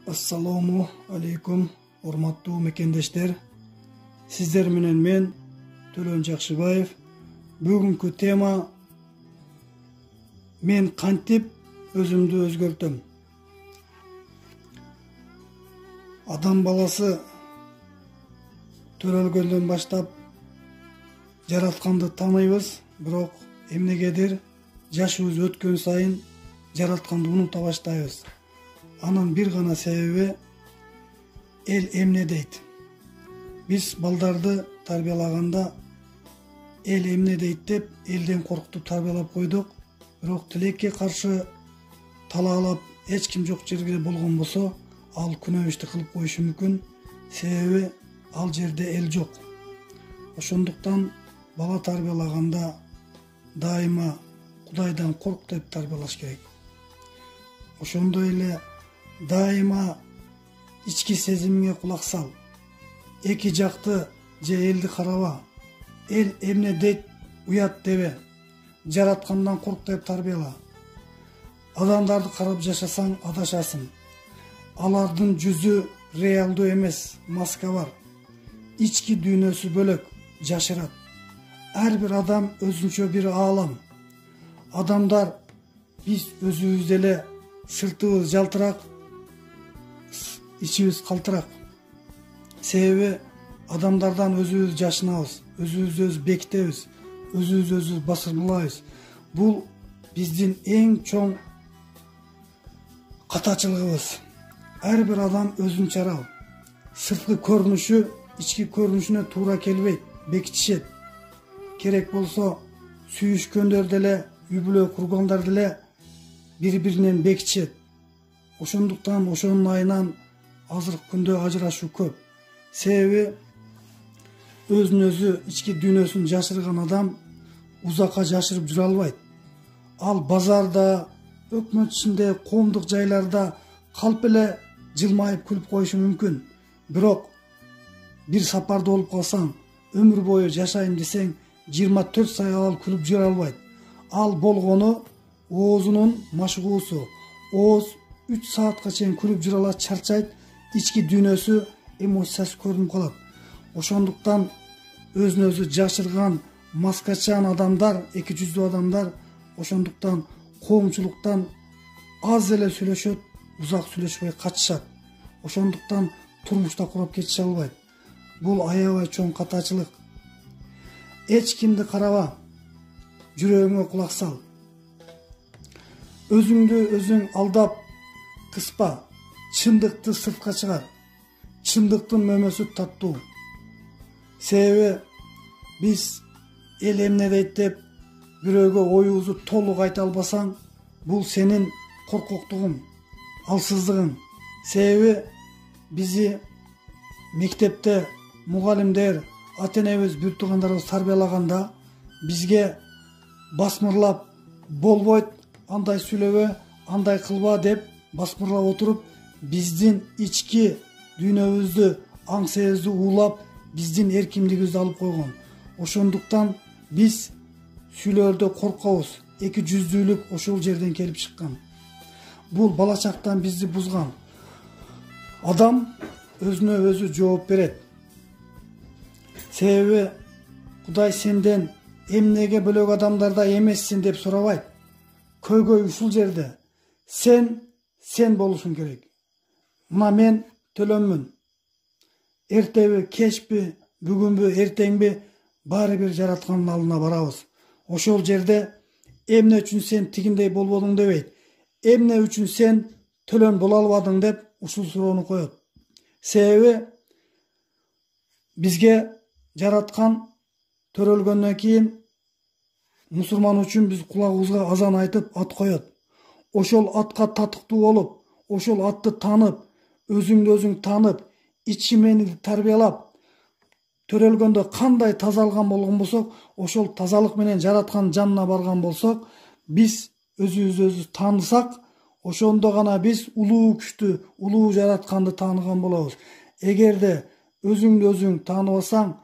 Assalamu alaikum, hormatly mekendешler. Sizler menen men Төлөн Жакшыбаев. Бүгүнкү тема мен кантип өзүмдү өзгөртөм. Адам баласы төрөлгөндөн баштап жаратканды тааныбыз, бирок эмнегедир жашыбыз өткөн сайын жаратканды унута баштайбыз. Анын бир гана себеби эл эмне дейт. Биз балдарды тарбиялаганда эл эмне дейт деп элден коркутуп тарбиялап койдук. Бирок тилекке каршы талаалап эч ким жок жерге болгон болсо, ал күнөөбүштү кылып коюшу мүмкүн. Себеби ал жерде эл жок. Ошондуктан бала тарбиялаганда дайыма Кудайдан корк деп тарбиялаш керек. Ошондой эле дайыма ички сезимиңе кулак сал. Эки жакты же элди караба. Эл эмне дейт, уят дебе. Жараткандан корк деп тарбияла. Адамдарды карап жашасаң адашасың. Алардын жүзү реалдуу эмес, маска бар. Ички дүйнөсү бөлөк, жашырат. Ар бир адам өзүнчө бир аалам. Адамдар биз өзүбүз деле сыртыбыз жалтырак, ичибиз калтырак. Себеби адамдардан өзүбүз жашынабыз, өзүбүз бекитебиз, өзүбүз басырмалайбыз. Бул биздин эң чоң катачылыгыбыз. Ар бир адам өзүнчө арал. Сырткы көрүнүшү ички көрүнүшүнө туура келбейт, бекитишет. Керек болсо сүйүшкөндөр деле, үй бүлө кургандар деле бири-биринен бекитишет. Ошондуктан ошонун айынан азыркы күндө ажырашуу көп. Себеби өзүн өзү ички дүйнөсүн жашырган адам узакка жашырып жүрө албайт. Ал базарда, өкмөт ичинде, коомдук жайларда калп эле жылмайып күлүп коюшу мүмкүн. Бирок бир сапарда болуп калсаң, өмүр бою жашайм десең, 24 саат ал күлүп жүрө албайт. Ал болгону оозунун машыгуусу. Ооз 3 саатка чейин күлүп жүрө алат, чарчайт, ички дүйнөсү, эмоциясы көрүнүп калат. Ошондуктан өзүн өзү жашырган, маскачаан адамдар, эки жүздүү адамдар, ошондуктан коомчулуктан аз эле сүйлөшөт, узак сүйлөшпөй качышат. Ошондуктан турмушта курап кетише албайт. Бул аябай чоң катачылык. Эч кимди караба, жүрөгүңө кулак сал. Өзүңдү өзүң алдап кыспа. Чындыкты сыртка чыгар. Чындыктын мөмөсү таттуу. Себеби биз эл эмне дейт деп бирөөгө оюбузду толук айта албасаң, бул сенин коркоктугуң, алсыздыгың. Себеби бизи мектепте мугалимдер, ата-энебиз, бир туугандарыбыз тарбиялаганда бизге басмырлап болбойт, андай сүйлөбө, андай кылба деп басмырлап отуруп, биздин ички дүйнөбүздү, аң сезибизди уулап, биздин эркиндигибизди алып койгон. Ошондуктан биз сүйлөөрдө коркобуз. Эки жүздүүлүк ошол жерден келип чыккан. Бул бала чактан бизди бузган. Адам өзүнө өзү жооп берет. Себеби Кудай сенден эмнеге бөлөк адамдарда эмессиң деп сурабайт. Көйгөй ушул жерде. Сен болушуң керек. Мына мен Төлөнмүн. Эртеби, кечпи, бүгүнбү, эртеңби, баары бир жараткандын алдына барабыз. Ошол жерде эмне үчүн сен тигиндей болбодуң дебейт. Эмне үчүн сен Төлөн боло албадың деп ушул суроону коет. Себеби бизге жараткан төрөлгөндөн кийин мусулман үчүн биз кулагыбызга азан айтып ат коет. Ошол атка татыктуу болуп, ошол атты таанып, өзүңдү өзүң таанып, ичимени тарбиялап, төрөлгөндө кандай тазалган болгон болсок, ошол тазалык менен жараткан жанына барган болсок, биз өзүбүздү таанысак, ошондо гана биз улуу күчтү, улуу жаратканды тааныган болобуз. Эгерде өзүңдү өзүң тааныбасаң,